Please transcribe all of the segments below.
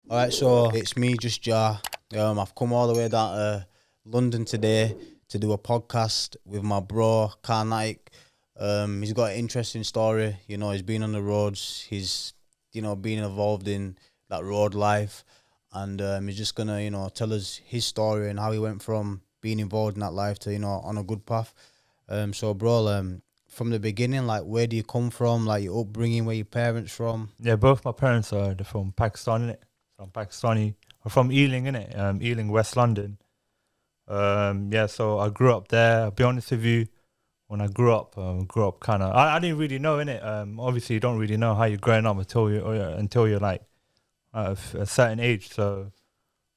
All right, so it's me, just Jar. I've come all the way down to London today to do a podcast with my bro Khanatic. He's got an interesting story. You know, he's been on the roads. He's been involved in that road life, and he's just gonna tell us his story and how he went from being involved in that life to on a good path. So bro, from the beginning, like, where do you come from? Like, your upbringing, where your parents from? Yeah, both my parents are they're from Pakistan, innit? So I'm Pakistani. I'm from Ealing, innit? Ealing, West London. Yeah, so I grew up there. I'll be honest with you, when I grew up kind of. I didn't really know, innit? Obviously, you don't really know how you're growing up until you're like a certain age. So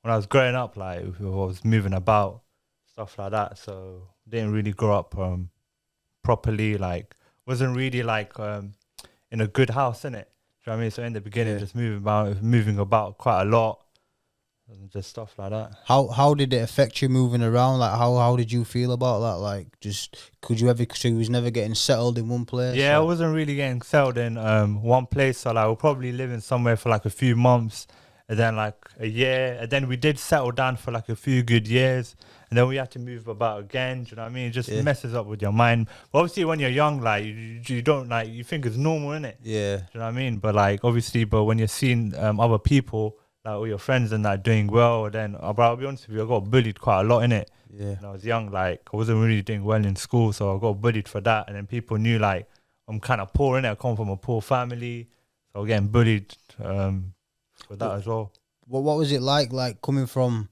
when I was growing up, like I was moving about, stuff like that. So didn't really grow up properly. Like wasn't really like in a good house, innit? Do you know what I mean? So in the beginning, Yeah. just moving about quite a lot, and just stuff like that. How did it affect you moving around? Like, how did you feel about that? Like, just so you was never getting settled in one place? Yeah, I Like, wasn't really getting settled in one place. So like, we're probably living somewhere for like a few months, and then like a year, and then we did settle down for like a few good years, and then we had to move about again. Do you know what I mean? It just Yeah. messes up with your mind. But obviously, when you're young, like you don't like you think it's normal, innit? yeah, Do you know what I mean? But like obviously, but when you're seeing other people, like all your friends and that doing well, then but I'll be honest with you, I got bullied quite a lot in it. yeah. When I was young, like I wasn't really doing well in school, so I got bullied for that. And then people knew like I'm kind of poor in it. I come from a poor family, so I was getting bullied for that as well. What was it like coming from?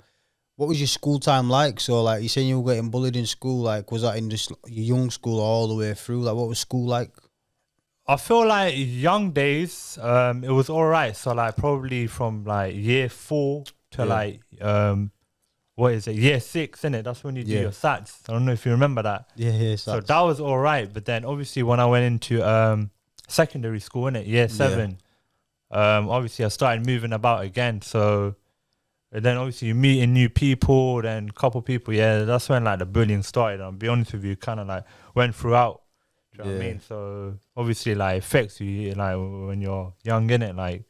What was your school time like? So, like, you saying you were getting bullied in school. Like, was that in just your young school all the way through? Like, what was school like? I feel like young days, it was all right. So like probably from like year 4 to Yeah. like what is it, year 6, innit? That's when you do Yeah. your SATs. I don't know if you remember that. Yeah. So that was all right. But then obviously when I went into secondary school, innit, year 7, obviously I started moving about again. So and then obviously you meeting new people, then a couple people, that's when like the bullying started. I'll be honest with you, kind of like went throughout. Do you know what I Yeah. mean? So obviously like affects you like when you're young, innit? Like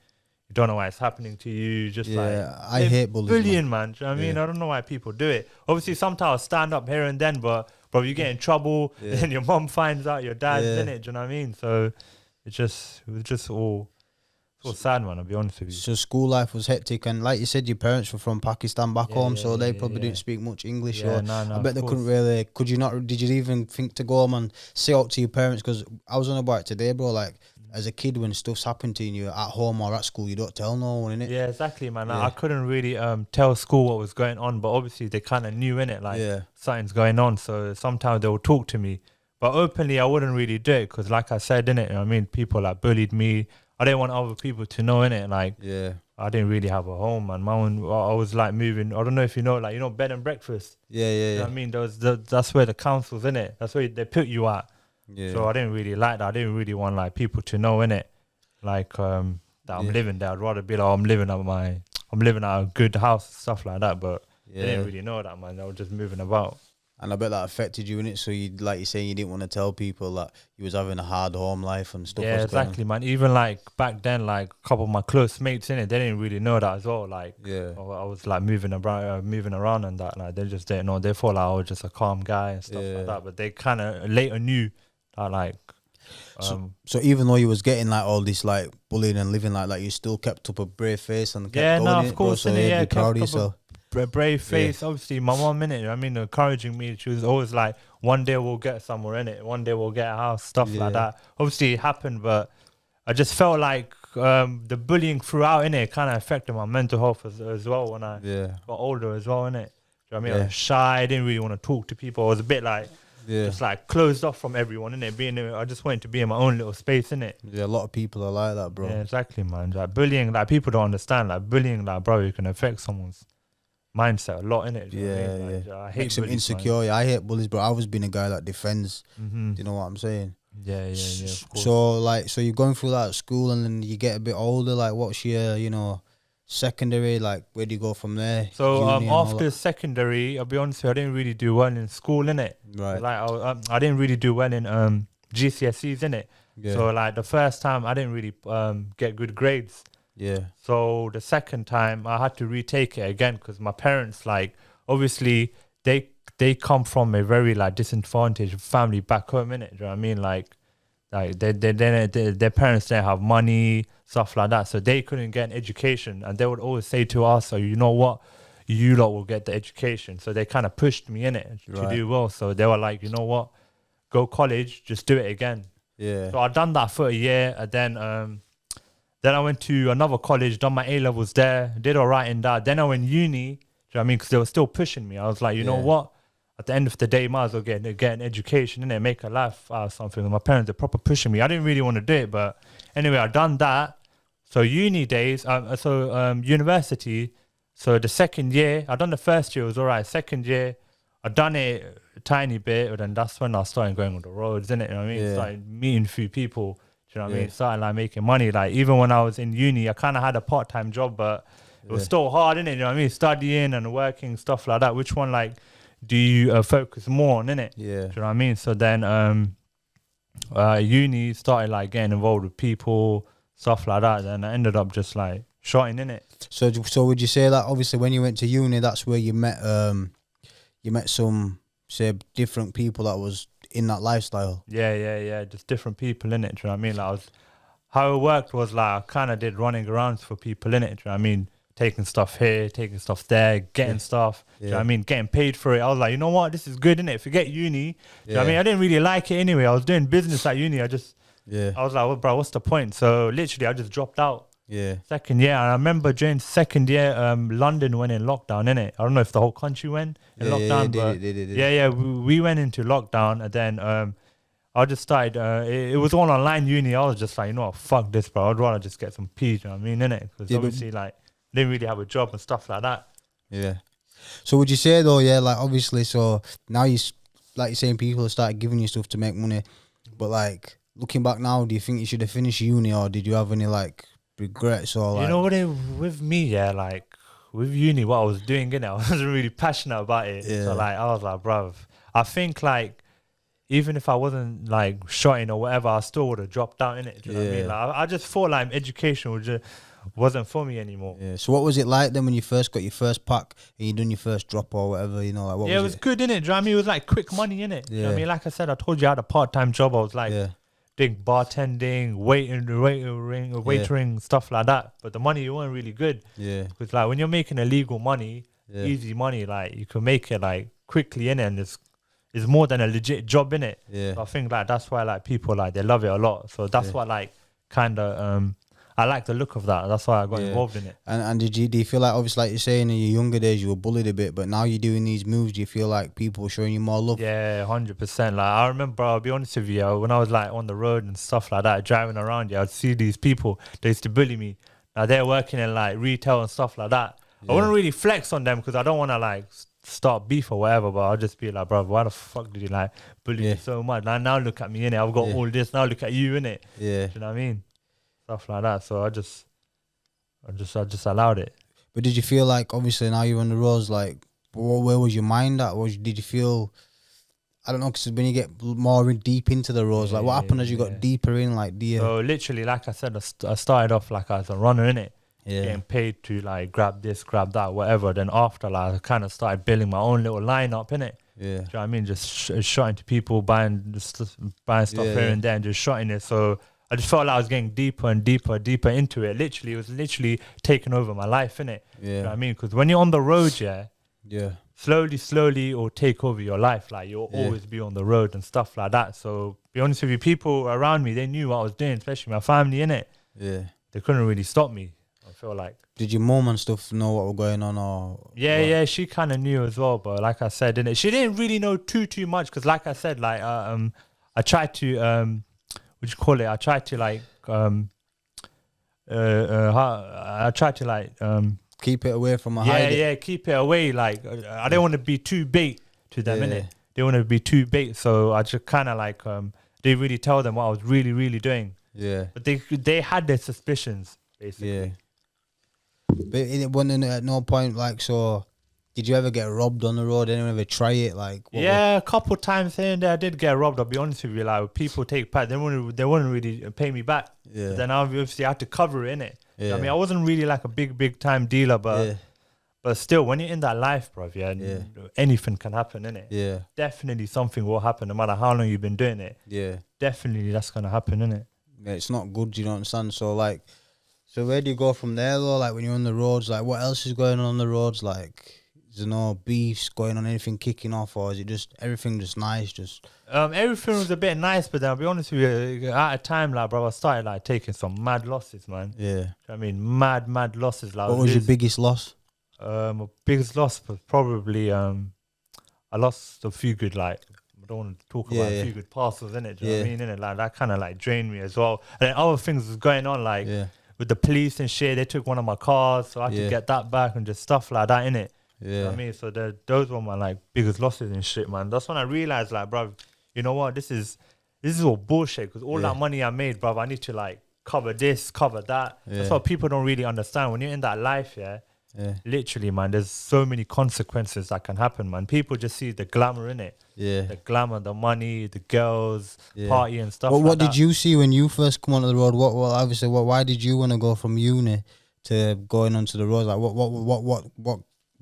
you don't know why it's happening to you. Just I hate bullies. bullying, man. Do you know what I mean? Yeah. I don't know why people do it. Obviously sometimes I'll stand up here and then, but bro, you get in trouble, Yeah. and your mom finds out your dad's Yeah. in it. Do you know what I mean? So it was just all sad, man. I'll be honest with you. So school life was hectic, and like you said, your parents were from Pakistan back home, so they probably didn't speak much English. Yeah, Or no, I bet of they couldn't course. really. Could you not? Did you even think to go home and say out to your parents? Because I was on about it today, bro. Like, as a kid, when stuff's happened to you at home or at school, you don't tell no one, innit? Yeah, exactly, man. Like, Yeah. I couldn't really tell school what was going on, but obviously they kind of knew in it, like Yeah. something's going on. So sometimes they would talk to me, but openly I wouldn't really do it because, like I said, in it, you know what I mean, people like bullied me. I didn't want other people to know in it. Like Yeah. I didn't really have a home, man. I was like moving. I don't know if you know, like bed and breakfast. Yeah. You Yeah. know what I mean, that's where the council's in it. That's where they put you at. Yeah. So I didn't really like that. I didn't really want like people to know in it, like that I'm Yeah. living there. I'd rather be like I'm living at a good house, stuff like that. But they Yeah. didn't really know that, man. They were just moving about. And I bet that affected you, innit? So you, like you're saying, you didn't want to tell people that you was having a hard home life and stuff. Yeah, was going on. exactly, man. Even like back then, like a couple of my close mates in it, they didn't really know that as well. Like Yeah. I was like moving around and that. Like they just didn't know. They thought like I was just a calm guy and stuff Yeah. like that. But they kind of later knew that like. So even though you was getting like all this like bullying and living like that, you still kept up a brave face and kept going, no, innit, of course, bro? So innit, you'd be kept proud of up yourself. brave face. Obviously, my mom in it. I mean, encouraging me. She was always like, "One day we'll get somewhere in it. One day we'll get a house." Stuff like Yeah. that. Obviously, it happened, but I just felt like the bullying throughout in it kind of affected my mental health as well when I Yeah. got older as well in it. Do you know what I mean? I Yeah. was shy. I didn't really want to talk to people. I was a bit like just like closed off from everyone in it. I just wanted to be in my own little space in it. Yeah, a lot of people are like that, bro. Yeah, exactly, man. Like bullying, like people don't understand. Like bullying, like bro, it can affect someone's mindset a lot, innit? I hate Makes them bullies, man. insecure. Yeah, I hate bullies, bro. I always been a guy that defends. Mhm. Do you know what I'm saying? Yeah, of course. So you're going through that at school, and then you get a bit older. Like, what's your, secondary? Like, where do you go from there? So Uni and all after secondary, I'll be honest with you, I didn't really do well in school, innit? that? Right. Like I didn't really do well in GCSEs, innit? Yeah. So like the first time I didn't really get good grades. Yeah. So the second time I had to retake it again because my parents, like, obviously they come from a very like disadvantaged family back home, innit? Do you know what I mean? Like their parents didn't have money, stuff like that, so they couldn't get an education, and they would always say to us, "So you know what, you lot will get the education." So they kind of pushed me in it to do well. So they were like, "You know what, go college, just do it again." Yeah. So I done that for a year, and then I went to another college, done my A levels there, did all right in that. Then I went uni. Do you know what I mean? Because they were still pushing me. I was like, you know what? At the end of the day, might as well get an education and make a life out of something. And my parents are proper pushing me. I didn't really want to do it, but anyway, I done that. So uni days, university. So the second year, I done the first year, it was all right. Second year, I done it a tiny bit, but then that's when I started going on the roads, innit? You know what I mean? Started meeting a few people. Do you know what I mean? Started like making money. Like even when I was in uni, I kind of had a part-time job, but it was still hard, innit? You know what I mean? Studying and working, stuff like that. Which one, like, do you focus more on, innit? Yeah. Do you know what I mean? So then uni started like getting involved with people, stuff like that. Then I ended up just like shotting, innit? So would you say that obviously when you went to uni, that's where you met some, say, different people that was in that lifestyle? Yeah. Just different people, innit? Do you know what I mean? Like how it worked was like I kind of did running around for people, innit? Do you know what I mean? Taking stuff here, taking stuff there, getting stuff. Do you know what I mean? Getting paid for it. I was like, you know what? This is good, innit? Forget uni. Do you know what I mean? I didn't really like it anyway. I was doing business at uni. I was like, well, bro, what's the point? So literally, I just dropped out. Yeah. Second year. And I remember during second year, London went in lockdown, innit? I don't know if the whole country went in lockdown, but we went into lockdown, and then I just started, it was all online uni. I was just like, you know what, fuck this, bro. I'd rather just get some peas, you know what I mean, innit? Because obviously, like, didn't really have a job and stuff like that. Yeah. So would you say though, like obviously, so now like you're saying, people have started giving you stuff to make money, but like looking back now, do you think you should have finished uni, or did you have any like regrets or like? You know what? With me, like with uni, what I was doing, innit, I wasn't really passionate about it. Yeah. So like, I was like, bruv, I think like even if I wasn't like shotting or whatever, I still would have dropped out, innit? Do you know what I mean? Like, I just thought like education wasn't for me anymore. Yeah. So what was it like then when you first got your first pack and you done your first drop or whatever? You know, like what? It was good, innit? Do you know what I mean? It was like quick money, innit? Yeah. You know what I mean? Like I said, I told you I had a part-time job. I was like doing bartending, waitering, stuff like that. But the money wasn't really good. Yeah. Because like when you're making illegal money, easy money, like you can make it like quickly, innit? And it's more than a legit job, innit? Yeah. So I think like that's why like people like they love it a lot. So that's what like kind of I like the look of that. That's why I got involved in it. And do you feel like, obviously, like you're saying, in your younger days you were bullied a bit, but now you're doing these moves, do you feel like people are showing you more love? Yeah, 100%. Like I remember, I'll be honest with you, when I was like on the road and stuff like that, driving around, I'd see these people. They used to bully me. Now they're working in like retail and stuff like that. I wouldn't really flex on them because I don't want to like start beef or whatever, but I'll just be like, bro, why the fuck did you like bully me so much? Now look at me, innit? I've got all this. Now look at you, innit? Yeah. Do you know what I mean? Stuff like that. So I just allowed it. But did you feel like, obviously now you're on the roads, like where was your mind at? Did you feel, I don't know, because when you get more deep into the roads, like what happened as you got deeper in, like So literally, like I said, I started off like as a runner, innit? Getting paid to like grab this, grab that, whatever. Then after, like I kind of started building my own little lineup, innit? Yeah. Do you know what I mean? Just shotting to people, buying stuff here and there, and just shotting it. So I just felt like I was getting deeper and deeper into it. Literally, it was literally taking over my life, innit? Yeah. You know what I mean? Because when you're on the road, slowly it'll take over your life. Like you'll always be on the road and stuff like that. So be honest with you, people around me, they knew what I was doing, especially my family, innit? Yeah. They couldn't really stop me, I feel like. Did your mom and stuff know what was going on? Or yeah, she kind of knew as well. But like I said, innit, she didn't really know too much. Because like I said, like I tried to what you call it? I tried to like keep it away from keep it away. Like I didn't want to be too bait to them, innit? They want to be too bait, so I just kind of like didn't really tell them what I was really doing. Yeah, but they had their suspicions basically. Yeah, but it wasn't at no point like so. Did you ever get robbed on the road? Anyone ever try it? Like a couple times here and there I did get robbed. I'll be honest with you, like people take part, they wouldn't really pay me back. Yeah. But then obviously I had to cover it, innit? Yeah. I mean, I wasn't really like a big time dealer, but still, when you're in that life, bro, anything can happen, innit? Yeah. Definitely something will happen, no matter how long you've been doing it. Yeah. Definitely that's gonna happen, innit? Yeah, it's not good, you don't understand? So, like, so where do you go from there, though? Like, when you're on the roads, like, what else is going on the roads? Like, is there no beefs going on, anything kicking off, or is it just everything just nice? Just everything was a bit nice, but then I'll be honest with you, at a time, like, bro, I started like taking some mad losses, man. yeah. You know what I mean, mad losses. Like, What was your biggest loss? My biggest loss was probably I lost a few good, like, I don't want to talk about a few good parcels, innit? Do you know what I mean? Innit? Like, that kind of like drained me as well. And then other things was going on, like with the police and shit. They took one of my cars, so I had to get that back and just stuff like that, innit? Yeah. You know what I mean? So those were my like biggest losses and shit, man. That's when I realized, like, bro, you know what? This is all bullshit, because all that money I made, bro, I need to like cover this, cover that. That's what people don't really understand. When you're in that life, literally, man, there's so many consequences that can happen, man. People just see the glamour in it. Yeah. The glamour, the money, the girls, party and stuff. What did you see when you first come onto the road? Why did you want to go from uni to going onto the road? Like,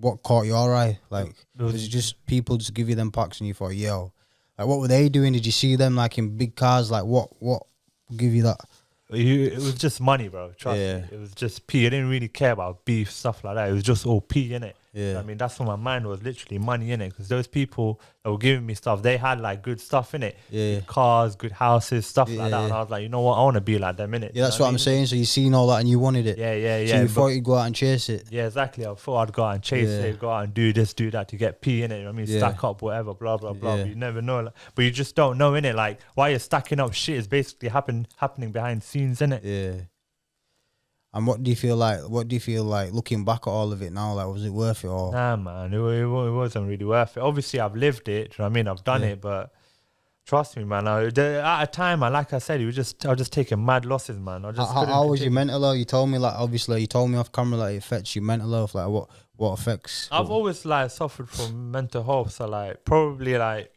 what caught your eye? Like, was it just people just give you them packs and you thought, yo, like, what were they doing? Did you see them like in big cars? Like, what give you that? It was just money, bro. Trust me. It was just P. I didn't really care about beef, stuff like that. It was just all P, innit? Yeah. I mean, that's what my mind was, literally money, innit? Because those people that were giving me stuff, they had like good stuff, innit? Yeah. Cars, good houses, stuff like that. And I was like, you know what? I want to be like them, innit? Yeah, that's what I'm saying. So you seen all that and you wanted it. Yeah. So you thought you'd go out and chase it. Yeah, exactly. I thought I'd go out and chase it, go out and do this, do that to get P, innit? You know what I mean? Stack up, whatever, blah, blah, blah. But you never know. Like, but you just don't know, innit? Like, while you're stacking up, shit is basically happening behind the scenes, innit? Yeah. And what do you feel like looking back at all of it now? Like, was it worth it or? Nah, man, it wasn't really worth it. Obviously, I've lived it. Do you know what I mean? I've done it, but trust me, man. At a time, man, like I said, I was just taking mad losses, man. How was your mental health? You told me, like, obviously, you told me off camera, like, it affects your mental health. Like, what affects? I've always like suffered from mental health, so like probably like.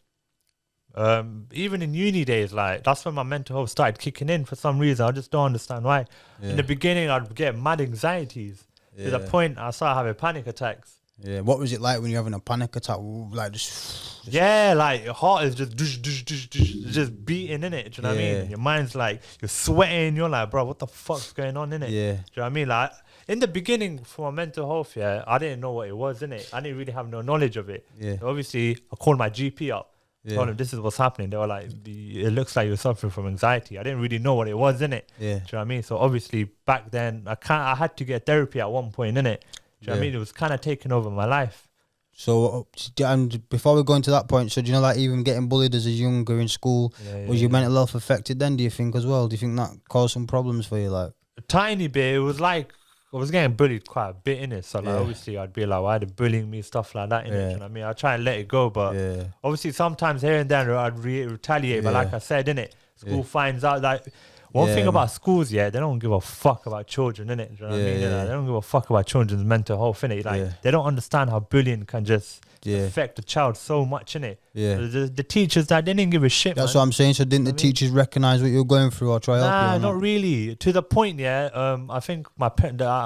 Even in uni days, like, that's when my mental health started kicking in for some reason. I just don't understand why. In the beginning, I'd get mad anxieties to the point I started having panic attacks. Yeah, what was it like when you're having a panic attack? Like, just like your heart is just beating in it. Do you know what I mean? Your mind's like, you're sweating. You're like, bro, what the fuck's going on in it? Yeah, do you know what I mean? Like, in the beginning, for my mental health, I didn't know what it was, in it. I didn't really have no knowledge of it. Yeah, so obviously, I called my GP up. Told them this is what's happening. They were like, it looks like you're suffering from anxiety. I didn't really know what it was, innit? Yeah. Do you know what I mean? So obviously back then I had to get therapy at one point, innit? Do you know what I mean? It was kind of taking over my life. So, and before we go into that point, so do you know, like, even getting bullied as a younger in school, was your mental health affected then, do you think, as well? Do you think that caused some problems for you? Like, a tiny bit. It was like, I was getting bullied quite a bit, innit? So, like, obviously, I'd be like, why are they bullying me, stuff like that, innit? You know what I mean? I try and let it go, but obviously, sometimes here and there, I'd retaliate. But like I said, innit? School finds out that one thing about schools, they don't give a fuck about children, innit? Do you know what I mean? They don't give a fuck about children's mental health, innit? Like, they don't understand how bullying can just affect the child so much, innit? Yeah. The teachers, they didn't give a shit. That's what I'm saying. So didn't the teachers recognize what you were going through or try help you? Nah, not really. To the point, I think my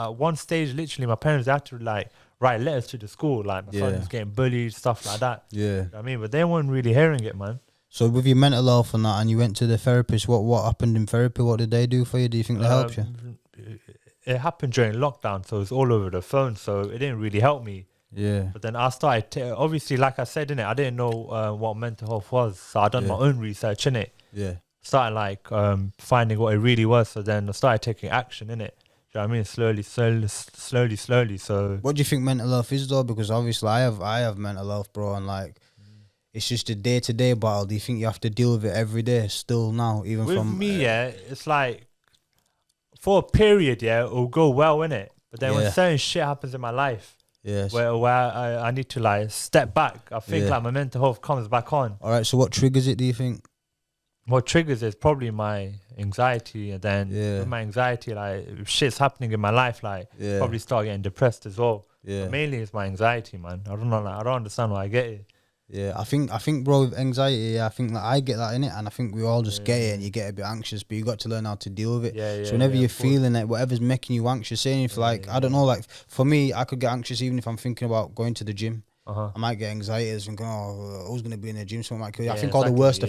one stage, literally, my parents had to like write letters to the school, like my son was getting bullied, stuff like that. Yeah. You know what I mean, but they weren't really hearing it, man. So with your mental health and that, and you went to the therapist, what happened in therapy? What did they do for you? Do you think they helped you? It happened during lockdown, so it was all over the phone, so it didn't really help me. Yeah. But then I started, obviously, like I said, innit, I didn't know what mental health was, so I done my own research, innit? Yeah. Started like finding what it really was, so then I started taking action, innit? Do you know what I mean? Slowly. So what do you think mental health is, though? Because obviously I have mental health, bro, and like, it's just a day-to-day battle. Do you think you have to deal with it every day still now, even with from me? It's like, for a period, it'll go well, innit? But then when certain shit happens in my life, where I need to like step back, I think like my mental health comes back on. All right, so what triggers it, do you think? What triggers it is probably my anxiety, and then with my anxiety, like, if shit's happening in my life, like, probably start getting depressed as well. Yeah. But mainly it's my anxiety, man. I don't know, like, I don't understand why I get it. Yeah, I think, bro, with anxiety, I think that I get that in it, and I think we all just get it, and you get a bit anxious, but you got to learn how to deal with it. So whenever you're feeling it, whatever's making you anxious, saying if like I don't know, like for me, I could get anxious even if I'm thinking about going to the gym. I might get anxiety, as thinking, oh, who's gonna be in the gym? So I might kill you. I think all the worst,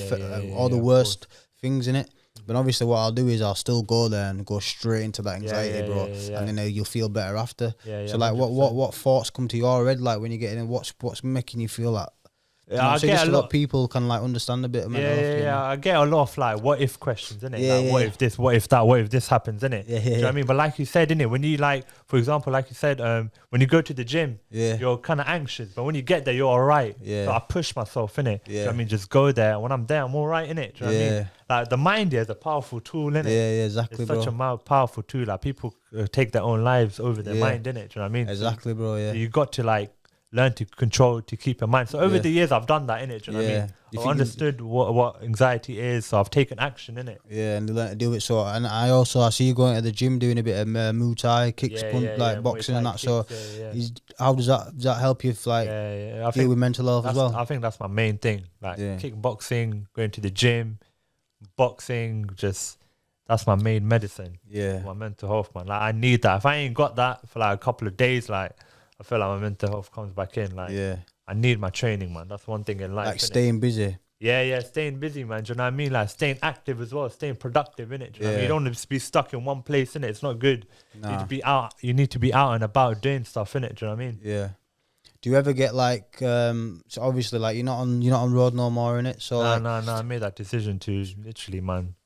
all the worst things in it. But obviously, what I'll do is I'll still go there and go straight into that anxiety, bro, and then you'll feel better after. So like, 100%. what thoughts come to your head like when you get in? What's making you feel like? I get just a lot of people can like understand a bit of mental health. Yeah. I get a lot of like what if questions, innit? Like what if this, what if that, what if this happens, innit? Do you know what I mean? But like you said, innit, when you like, for example, like you said, when you go to the gym, you're kind of anxious, but when you get there, you're all right. So I push myself, innit? Do you know what I mean? Just go there. When I'm there, I'm all right, innit? Do you know what I mean? Like the mind is a powerful tool, innit? Yeah, exactly, it's bro. Such a powerful tool. Like people take their own lives over their mind, innit? Do you know what I mean? Exactly, bro. Yeah. So you got to like learn to control, to keep your mind. So over the years, I've done that, innit? Do you know what I mean? I've understood what anxiety is, so I've taken action, innit? Yeah, and learn to do it. So, and I see you going to the gym doing a bit of Muay Thai, kicks, like boxing and that. So, how does that help you like deal with mental health as well? I think that's my main thing. Like kickboxing, going to the gym, boxing, that's my main medicine. Yeah, my mental health, man. Like I need that. If I ain't got that for like a couple of days, like I feel like my mental health comes back in. Like, I need my training, man. That's one thing in life. Like staying busy. Yeah, staying busy, man. Do you know what I mean? Like staying active as well, staying productive, innit? Do you know what I mean? You don't want to be stuck in one place, innit? It's not good. You need to be out. You need to be out and about doing stuff, innit? Do you know what I mean? Yeah. Do you ever get like so obviously like you're not on road no more, innit? So no. I made that decision to literally, man,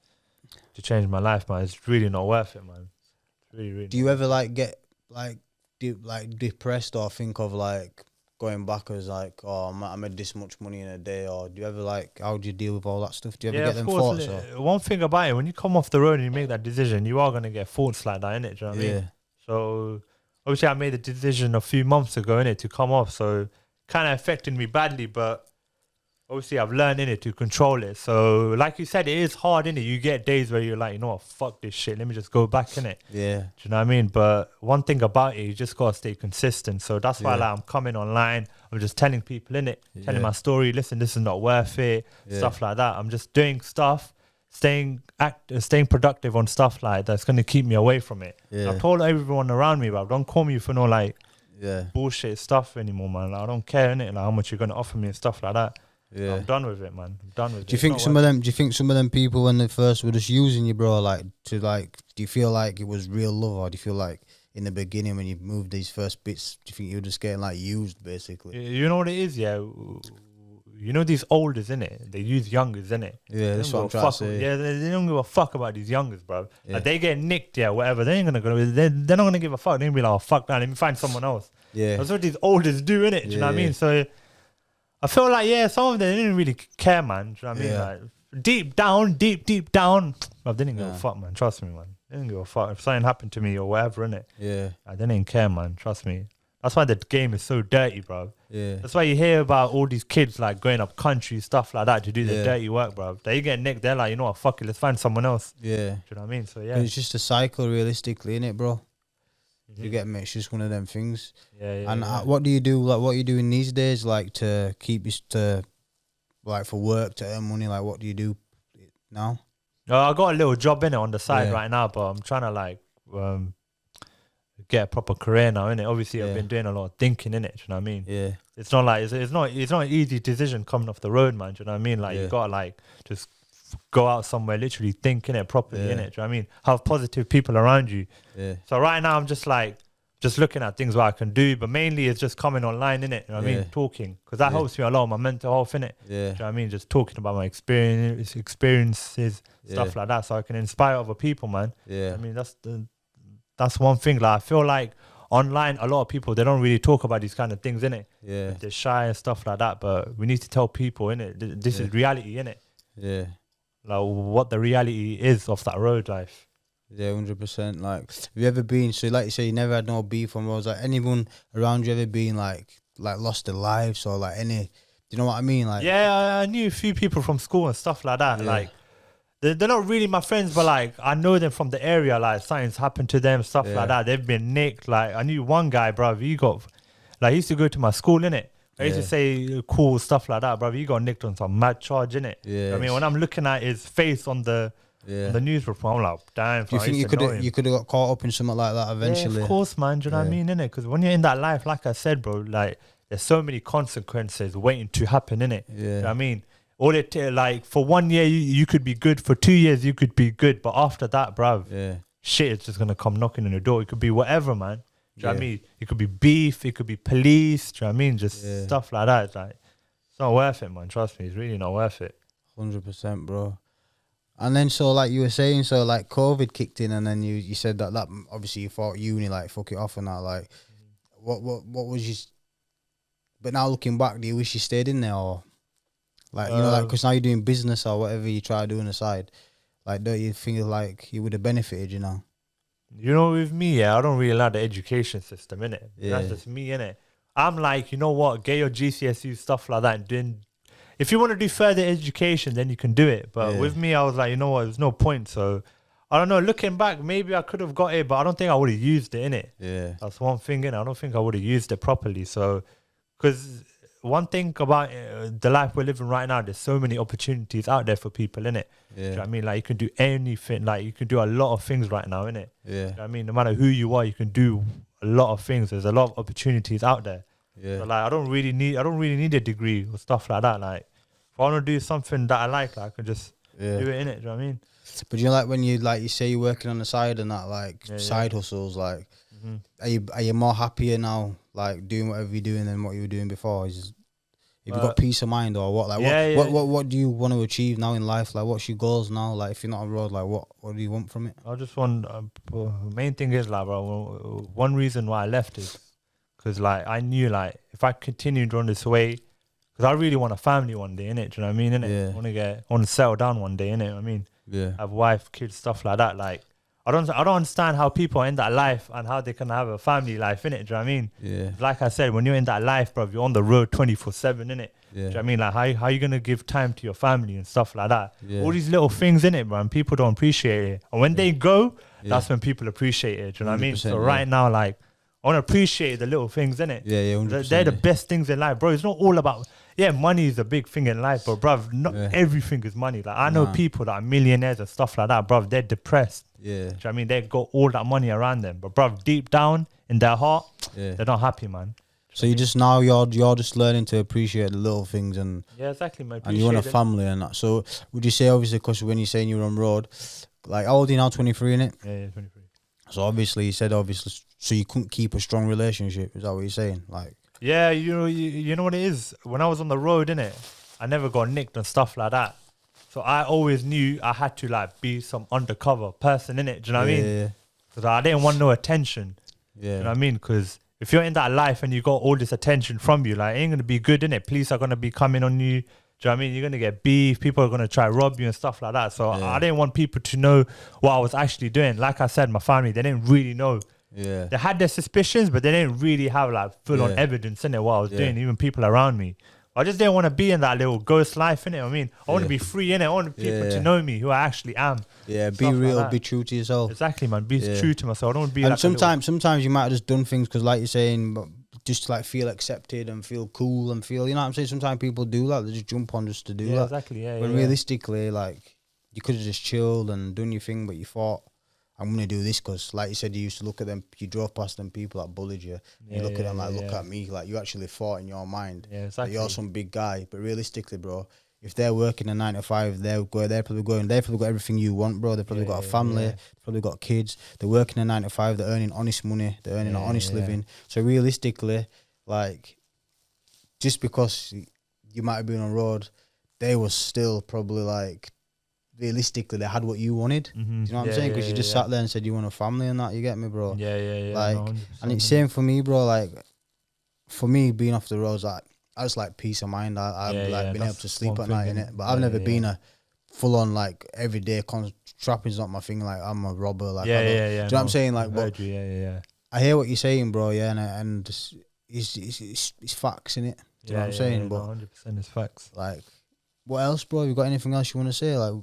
to change my life, man. It's really not worth it, man. It's really. Do you ever like get like depressed or think of like going back as like, oh, I made this much money in a day? Or do you ever like, how do you deal with all that stuff? Do you ever get them thoughts? One thing about it, when you come off the road and you make that decision, you are going to get thoughts like that, innit? Do you know what I mean? So obviously I made the decision a few months ago, innit, to come off. So kind of affected me badly, but obviously I've learned, innit, to control it. So like you said, it is hard, innit? You get days where you're like, you know what, fuck this shit, let me just go back, innit? Yeah. Do you know what I mean? But one thing about it, you just gotta stay consistent. So that's why like I'm coming online, I'm just telling people, innit, telling my story, listen, this is not worth it, stuff like that. I'm just doing stuff, staying productive on stuff like that's gonna keep me away from it. I've told everyone around me, bro, don't call me for no like bullshit stuff anymore, man. Like, I don't care, innit, like how much you're gonna offer me and stuff like that. Yeah, I'm done with it, man. I'm done with it. Do you think some of them people when they first were just using you, bro? Like do you feel like it was real love, or do you feel like in the beginning when you moved these first bits, do you think you were just getting like used basically? You know what it is, yeah. You know these olders, innit? They use youngers, innit? Yeah, that's what I'm trying to say. Yeah, they don't give a fuck about these youngers, bro. Like they get nicked, whatever. They ain't gonna go. They're not gonna give a fuck. They're gonna be like, oh fuck that, let me find someone else. Yeah, that's what these olders do, innit? Do you know what I mean? So I feel like, some of them didn't really care, man. Do you know what I mean? Like, deep down, I didn't give a fuck, man. Trust me, man. They didn't give a fuck. If something happened to me or whatever, innit? Yeah. Like, they didn't care, man. Trust me. That's why the game is so dirty, bro. Yeah. That's why you hear about all these kids, like, going up country, stuff like that, to do the dirty work, bro. They get nicked, they're like, you know what, fuck it, let's find someone else. Yeah. Do you know what I mean? So, it's just a cycle, realistically, innit, bro? You get me? It's just one of them things. And what do you do? Like, what are you doing these days? Like to keep you like for work to earn money. Like, what do you do now? I got a little job in it on the side right now, but I'm trying to like get a proper career now. In it, obviously, I've been doing a lot of thinking in it. Do you know what I mean? Yeah. It's not like it's not an easy decision coming off the road, man. Do you know what I mean? Like you gotta like just go out somewhere, literally thinking it properly, innit? Do you know what I mean? Have positive people around you. Yeah. So right now I'm just looking at things what I can do, but mainly it's just coming online, innit? You know what I mean? Talking. Because that helps me a lot with my mental health, innit? Yeah. Do you know what I mean? Just talking about my experiences, stuff like that, so I can inspire other people, man. Yeah. I mean, that's one thing. Like I feel like online, a lot of people, they don't really talk about these kind of things, innit? Yeah. They're shy and stuff like that, but we need to tell people, innit? This is reality, innit? Yeah. Like what the reality is of that road life. Yeah, 100%. Like, have you ever been? So, like you say, you never had no beef on roads. Like, anyone around you ever been like lost their lives or like any? Do you know what I mean? Like, I knew a few people from school and stuff like that. Yeah. Like, they're not really my friends, but like I know them from the area. Like, something's happened to them, stuff like that. They've been nicked. Like, I knew one guy, bro. He used to go to my school, innit? I used to say cool stuff like that, bro. You got nicked on some mad charge, innit? Yeah. I mean, when I'm looking at his face on the news report, I'm like, damn. Do you think you could have got caught up in something like that eventually? Yeah, of course, man. Do you know what I mean, innit? Because when you're in that life, like I said, bro, like there's so many consequences waiting to happen, innit? Yeah. You know what I mean? Like for 1 year you could be good, for 2 years you could be good, but after that, bruv, shit is just gonna come knocking on the door. It could be whatever, man. Do you know what I mean? It could be beef, it could be police. Do you know what I mean? Just stuff like that. It's like, it's not worth it, man. Trust me, it's really not worth it. 100%, bro. And then, so like you were saying, so like COVID kicked in, and then you said that obviously you thought uni, like fuck it off and that. Like, what was you? But now looking back, do you wish you stayed in there, or like, you know, like, because now you're doing business or whatever you try to do on the side, like, don't you think like you would have benefited, you know? You know, with me, I don't really like the education system, innit? That's just me, innit? I'm like, you know what, get your GCSE stuff like that, and then if you want to do further education, then you can do it. But with me, I was like, you know what, there's no point. So I don't know, looking back, maybe I could have got it, but I don't think I would have used it, innit? Yeah. That's one thing, innit? I don't think I would have used it properly. So, because one thing about the life we're living right now, there's so many opportunities out there for people, innit? Do you know what I mean? Like, you can do anything. Like, you can do a lot of things right now, innit? Yeah. Do you know what I mean? No matter who you are, you can do a lot of things. There's a lot of opportunities out there. Yeah. So, like, I don't really need a degree or stuff like that. Like, if I want to do something that I like I can just do it, innit? Do you know what I mean? But you know, like, when you, like, you say you're working on the side and that, like, side hustles, like, are you more happier now, like, doing whatever you're doing than what you were doing before? Have you got peace of mind, or what? Like, what do you want to achieve now in life? Like, what's your goals now? Like, if you're not abroad, like, what do you want from it? I just want, main thing is, like, bro, one reason why I left is because, like, I knew, like, if I continued on this way, because I really want a family one day, innit? Do you know what I mean, innit? Yeah. I want to settle down one day, innit? I mean, have wife, kids, stuff like that. Like, I don't understand how people are in that life and how they can have a family life, innit? Do you know what I mean? Yeah. Like I said, when you're in that life, bro, you're on the road 24/7, innit? Do you know what I mean? Like, how you gonna give time to your family and stuff like that? All these little things, innit, bro, and people don't appreciate it. And when they go, that's when people appreciate it. Do you know what I mean? So right now, like, I want to appreciate the little things, innit? Yeah, 100%. They're the best things in life, bro. It's not all about, money is a big thing in life, but bruv, not everything is money. Like, I know people that are millionaires and stuff like that, bruv, they're depressed. Yeah. Do you know what I mean? They've got all that money around them, but bruv, deep down in their heart, they're not happy, man. So you just now you're just learning to appreciate the little things, and exactly, man. And you want a family and that. So would you say, obviously, because when you're saying you're on road, like, how old are you now? 23, innit? Yeah, 23. So obviously you said so you couldn't keep a strong relationship. Is that what you're saying? Like, yeah, you know what it is. When I was on the road, innit, I never got nicked and stuff like that. So I always knew I had to, like, be some undercover person, innit? Do you know what I mean? Because I didn't want no attention. Yeah. Do you know what I mean? Because if you're in that life and you got all this attention from you, like, it ain't gonna be good, innit? Police are gonna be coming on you. Do you know what I mean? You're gonna get beef. People are gonna try to rob you and stuff like that. So I didn't want people to know what I was actually doing. Like I said, my family, they didn't really know. Yeah. They had their suspicions, but they didn't really have, like, full on evidence in it what I was doing. Even people around me. I just didn't want to be in that little ghost life, innit? I mean, I want to be free, innit? I want people to know me, who I actually am. Yeah, be real, like, be true to yourself. Exactly, man. Be true to myself. I don't want to be. And like, sometimes you might have just done things because, like you're saying, but just to, like, feel accepted and feel cool and feel, you know what I'm saying? Sometimes people do that. They just jump on just to do that. Exactly. Yeah. When realistically, like, you could have just chilled and done your thing, but you thought, I'm going to do this because, like you said, you used to look at them, you drove past them people that bullied you. You look at them like, look at me. Like, you actually thought in your mind that you're some big guy. But realistically, bro, if they're working a 9 to 5, they've probably got everything you want, bro. They've probably got a family, they've probably got kids. They're working a 9 to 5, they're earning honest money, they're earning an honest living. So realistically, like, just because you might have been on road, they were still probably, like, realistically, they had what you wanted. Do you know what I'm saying? Because you just sat there and said you want a family and that. You get me, bro? Yeah. Like, no, and it's same for me, bro. Like, for me, being off the roads, like, I just like peace of mind. I've been able to sleep at night in it, but I've never been a full on, like, everyday trapping's not my thing. Like, I'm a robber. Like, do you know what I'm saying? Like, but I hear what you're saying, bro. Yeah, and it's facts in it. Do you know what I'm saying? But 100% it's facts. Like, what else, bro? You got anything else you want to say? Like,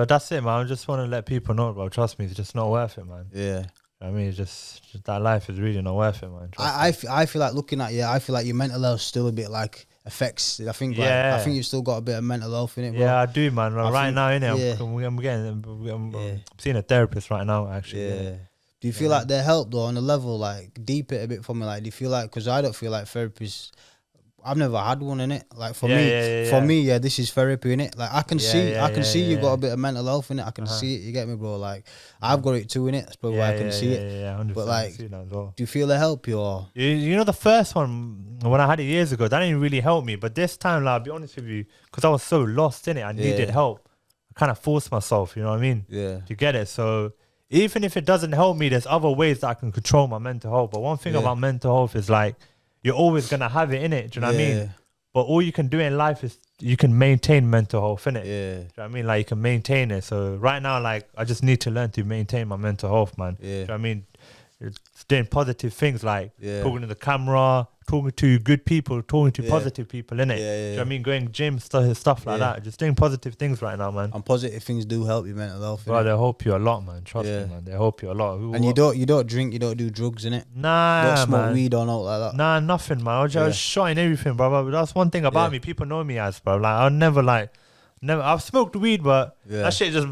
that's it, man. I just want to let people know, bro. Trust me, it's just not worth it, man. Yeah. I mean, it's just that life is really not worth it, man. I feel like looking at you, I feel like your mental health still a bit like affects. I think I think you've still got a bit of mental health in it, bro. Yeah, I do, man. Right now, innit? Yeah. I'm seeing a therapist right now, actually. Yeah. Do you feel like they help though on a level, like deep it a bit for me? Like, do you feel like, because I don't feel like therapists, I've never had one in it. Like for me, this is therapy in it. Like I can see you got a bit of mental health in it. I can see it. You get me, bro? Like I've got it too in it. That's probably why I can see it. Yeah, 100%. But like, see that as well. do you feel they help you or? You know, the first one when I had it years ago, that didn't really help me. But this time, like, I'll be honest with you, because I was so lost in it, I needed help. I kind of forced myself. You know what I mean? Yeah. To get it. So even if it doesn't help me, there's other ways that I can control my mental health. But one thing about mental health is like you're always gonna have it in it. Do you know what I mean? But all you can do in life is you can maintain mental health, in it. Yeah. Do you know what I mean? Like you can maintain it. So right now, like I just need to learn to maintain my mental health, man. Yeah. Do you know what I mean? It's doing positive things like Yeah. talking to the camera, talking to good people, talking to positive people, innit? Yeah, yeah, Do you know what I mean? Going gym, stuff like that. Just doing positive things right now, man. And positive things do help your mental health. Bro, they help you a lot, man. Trust me, man. They help you a lot. And you don't drink, you don't do drugs, innit? Nah, you don't smoke man. weed or not like that. Nah, nothing, man. I was shotting everything, bro. That's one thing about me. People know me as, bro. Like, I'll never I've smoked weed, but that shit just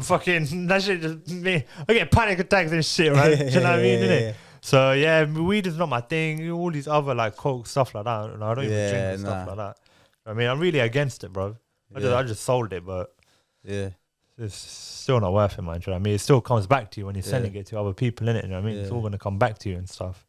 me. I get panic attacks and shit, right? Do you know what I mean, innit? So yeah, weed is not my thing. All these other like coke stuff like that. I don't even drink and stuff like that. I mean, I'm really against it, bro. I just sold it, but it's still not worth it, man. Do you know what I mean? It still comes back to you when you're selling it to other people, innit? You know what I mean? It's all gonna come back to you and stuff.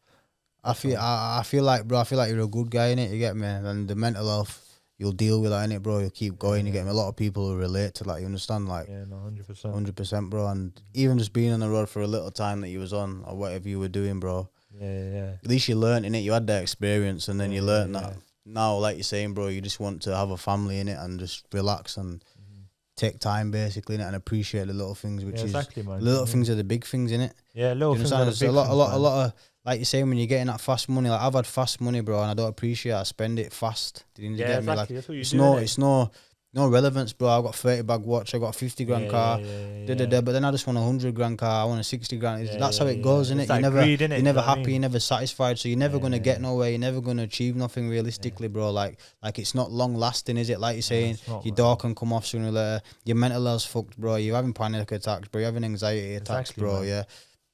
I feel like, bro. I feel like you're a good guy, innit? You get me? And the mental health, you'll deal with that, innit, bro? You'll keep going. You get me? A lot of people who relate to that. You understand? Like, 100%, bro. And even just being on the road for a little time that you was on or whatever you were doing, bro. At least you learned in it. You had that experience, and then you learned that. Now, like you're saying, bro, you just want to have a family in it and just relax and take time, basically, innit, and appreciate the little things, which is man. Little things are the big things, innit? Yeah, little things are the big things. A lot of. Like you're saying, when you're getting that fast money, like I've had fast money, bro, and I don't appreciate it. I spend it fast. Did you get me? Like, that's what you do, it's no relevance, bro. I got 30 bag watch, I got a 50 grand car, but then I just want a 100 grand car, I want a 60 grand. That's how it goes, innit? You're never happy, you're never satisfied, so you're never gonna get nowhere. You're never gonna achieve nothing realistically, bro. Like it's not long lasting, is it? Like you're saying, your door can come off sooner or later. Your mental health's fucked, bro. You're having panic attacks, bro. You're having anxiety attacks, bro. Man. Yeah,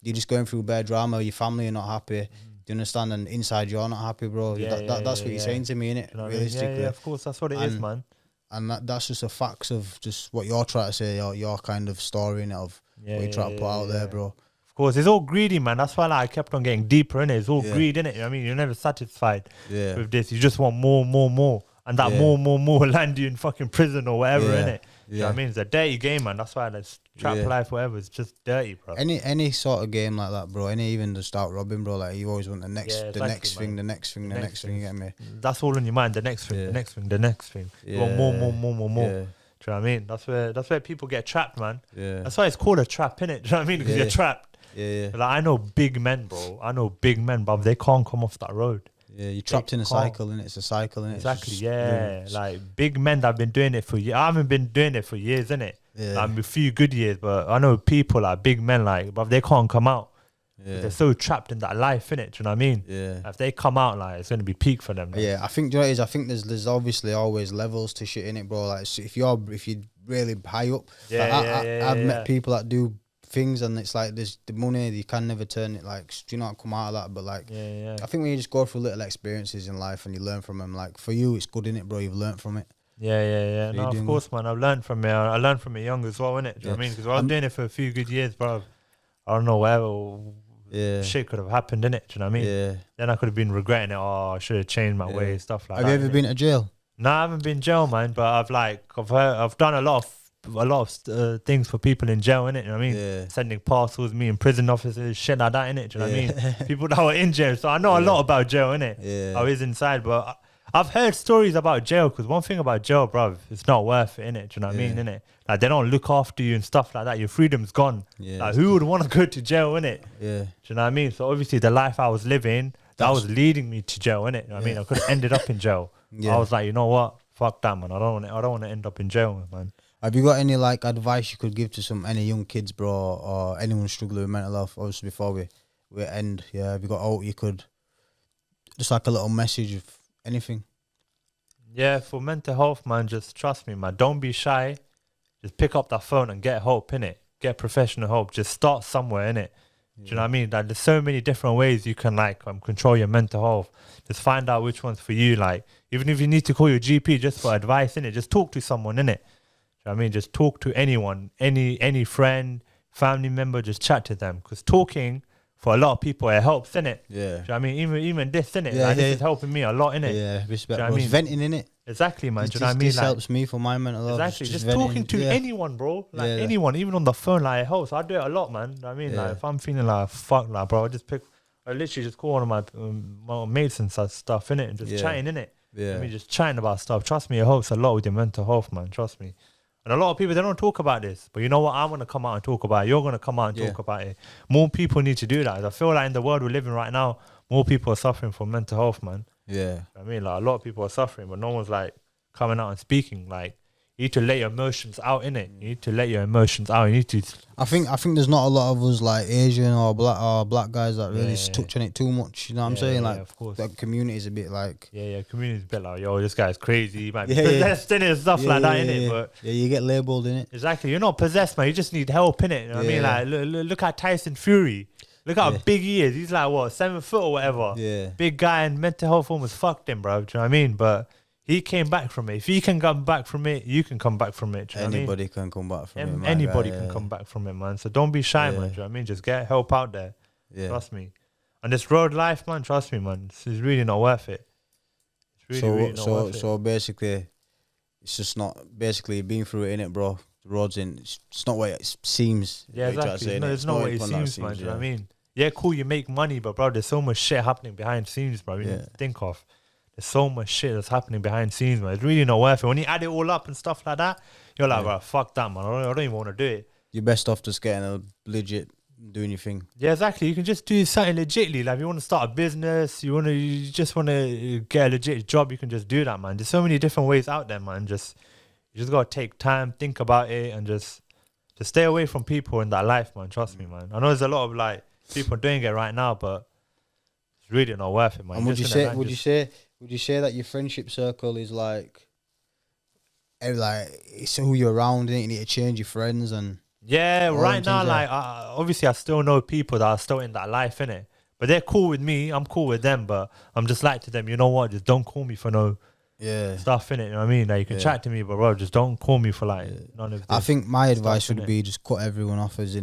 you're just going through bad drama. Your family are not happy. Do you understand? And inside you're not happy, bro. That's what you're saying to me, innit? You know realistically. Yeah, of course, that's what it is, man. And that's just a facts of just what you're trying to say, your kind of story, innit, of what you're trying to put out there, bro. Of course, it's all greedy, man. That's why I kept on getting deeper, innit? It's all greed, innit? You know what I mean? You're never satisfied with this. You just want more. And that more will land you in fucking prison or whatever, innit? You know what I mean? It's a dirty game, man. That's why this trap life, whatever, it's just dirty, bro. Any sort of game like that, bro. Even to start robbing, bro. Like you always want the next thing, the next thing. You get me? That's all in your mind. The next thing, the next thing. You want more. Do you know what I mean? That's where people get trapped, man. That's why it's called a trap, innit? Do you know what I mean? Because you're trapped. Like I know big men, bro. But they can't come off that road. Yeah, you're trapped in a cycle, and it's a cycle, innit? Exactly, like big men that have been doing it for years. I haven't been doing it for years, innit? Like a few good years, but I know people like big men, like, but they can't come out. They're so trapped in that life, innit? Do you know what I mean? If they come out, like, it's gonna be peak for them. Like. I think, do you know what it is? I think there's obviously always levels to shit, innit, bro? Like, so if you're really high up, I've met people that do things, and it's like there's the money, you can never turn it, like, do you not come out of that, but like I think when you just go through little experiences in life and you learn from them, like for you it's good, innit, bro? You've learned from it. So no, of course, man. I've learned from it. I learned from it young as well, innit? Do you know what I mean? Because I was doing it for a few good years, bro. I don't know where shit could have happened, innit? Do you know what I mean? Then I could have been regretting it. Oh, I should have changed my way, stuff like that. Have you ever been to jail? No, I haven't been to jail, man, but I've done a lot of things for people in jail, innit? You know what I mean? Sending parcels, meeting prison officers, shit like that, innit? Do you know what I mean? People that were in jail. So I know a lot about jail, innit? I was inside, but I've heard stories about jail, because one thing about jail, bruv, it's not worth it, innit? Do you know what I mean, innit? Like, they don't look after you and stuff like that. Your freedom's gone. Like, who would want to go to jail, innit? Do you know what I mean? So obviously the life I was living, that was leading me to jail, innit? You know what I mean? I could have ended up in jail. I was like, you know what? Fuck that, man. I don't want to end up in jail, man. Have you got any like advice you could give to any young kids, bro, or anyone struggling with mental health? Obviously, before we we end. Yeah, if you got out, you could just like a little message of anything. Yeah, for mental health, man, just trust me, man. Don't be shy. Just pick up that phone and get help, innit? Get professional help. Just start somewhere, innit? Do you know what I mean? Like, there's so many different ways you can, like, control your mental health. Just find out which one's for you. Like, even if you need to call your GP just for advice, innit? Just talk to someone, innit? Do you know what I mean? Just talk to anyone, any friend, family member, just chat to them. Because talking, for a lot of people, it helps, innit? Yeah. Do you know what I mean? Even this, innit? Yeah, like, yeah. this is helping me a lot, innit? Yeah, respect. Do you know what I Bro. It's mean? venting, innit? Exactly, man. Do you know what I mean? This Like, helps me for my mental health. exactly. Just venting. talking to anyone, bro. Like, anyone, even on the phone, like, it helps. I do it a lot, man. You know what I mean? Like, if I'm feeling like, fuck, like, bro, I literally just call one of my mates and stuff, innit? And just chatting, innit? Yeah. I mean, just chatting about stuff. Trust me, it helps a lot with your mental health, man. Trust me. And a lot of people, they don't talk about this. But you know what? I'm going to come out and talk about it. You're going to come out and talk about it. More people need to do that. I feel like in the world we're living right now, more people are suffering from mental health, man. Yeah. I mean, like, a lot of people are suffering, but no one's, like, coming out and speaking. Like, you need to let your emotions out, innit? You need to let your emotions out. You need to... I think there's not a lot of us, like, Asian or black guys that really touch on it too much. You know what I'm saying? Like, of course. The community is a bit like... Yeah, community's a bit like, yo, this guy's crazy. He might be possessed, innit? And stuff like that, innit? But yeah, you get labelled, innit? exactly. You're not possessed, man. You just need help, innit? You know what I mean? Like, look at Tyson Fury. Look how big he is. He's like, what, 7 foot or whatever? Yeah. Big guy, and mental health almost fucked him, bro. Do you know what I mean? But he came back from it. If he can come back from it, you can come back from it. Do you know what I mean? Anybody can come back from it, man. Anybody can come back from it, man. So don't be shy, man. Do you know what I mean? Just get help out there. Yeah. Trust me. And this road life, man, trust me, man. This is really not worth it. It's really not worth it. So basically, it's just not... Basically, being through it, innit, bro? The road's in... It's not what it seems. Yeah, exactly. It's not what it seems, man. Do you know what I mean? Yeah, cool, you make money, but, bro, there's so much shit happening behind the scenes, bro. You need to think of. There's so much shit that's happening behind the scenes, man. It's really not worth it. When you add it all up and stuff like that, you're like, bro, fuck that, man. I don't even want to do it. You're best off just getting a legit, doing your thing. Yeah, exactly. You can just do something legitly. Like, if you want to start a business, you just want to get a legit job, you can just do that, man. There's so many different ways out there, man. You just got to take time, think about it, and just stay away from people in that life, man. Trust me, man. I know there's a lot of, like, people doing it right now, but it's really not worth it, man. And would you say that your friendship circle is like it's who you're around, innit? You need to change your friends and right now, like, obviously I still know people that are still in that life, innit? But they're cool with me. I'm cool with them, but I'm just like to them, you know what? Just don't call me for no stuff, innit? You know what I mean? Like, you can chat to me, but bro, just don't call me for like none of this. I think my advice would be just cut everyone off as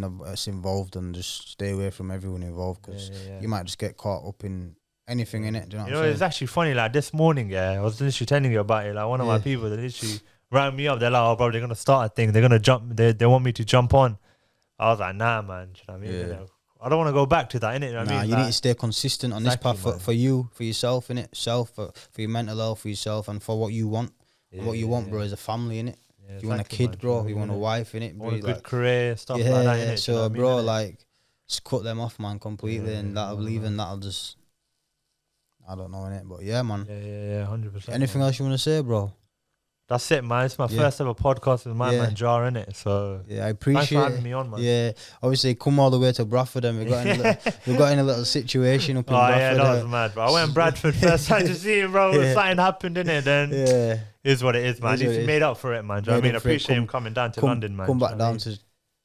involved and just stay away from everyone involved, because you might just get caught up in anything, in it. Do you know what I'm saying? It's actually funny. Like, this morning, I was literally telling you about it. Like, one of my people, they literally rang me up. They're like, "Oh, bro, they're gonna start a thing. They're gonna jump. They want me to jump on." I was like, "Nah, man." Do you know what I mean? You know, I don't want to go back to that, innit? You know what I mean? You need to stay consistent on this path for you, for yourself, innit? For your mental health, for yourself, and for what you want. What you want, bro, is a family, innit? You want a kid, bro. You want a wife, innit? Want a good career, stuff like that, innit? So, bro, like, just cut them off, man, completely, and that'll leave, and that'll just... I don't know, innit? But yeah, man. Yeah, 100%. Anything else you want to say, bro? That's it, man. It's my first ever podcast with my man Jar, innit? So I appreciate thanks for having me on, man. Yeah, obviously come all the way to Bradford, and we got in a little situation up in Bradford. Yeah, that was mad, bro. I went to Bradford first time to see him, bro. Something happened, innit? Then is what it is, man. He's made up for it, man. Do you know what I mean? I appreciate him coming down to London, man. Come back down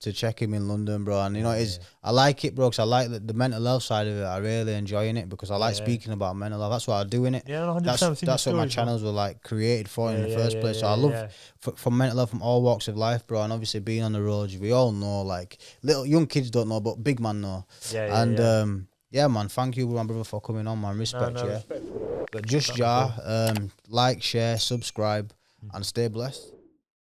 to check him in London, bro. And you know, I like it, bro, because I like the mental health side of it. I really enjoying it because I like speaking about mental health. That's what I do in it. Yeah, 100%. That's what my channels were like created for in the first place. So I love from mental health from all walks of life, bro. And obviously being on the roads, we all know, like, little young kids don't know, but big man know. Yeah, man. Thank you, my brother, for coming on, man. Respect, respect. But just like, share, subscribe, and stay blessed.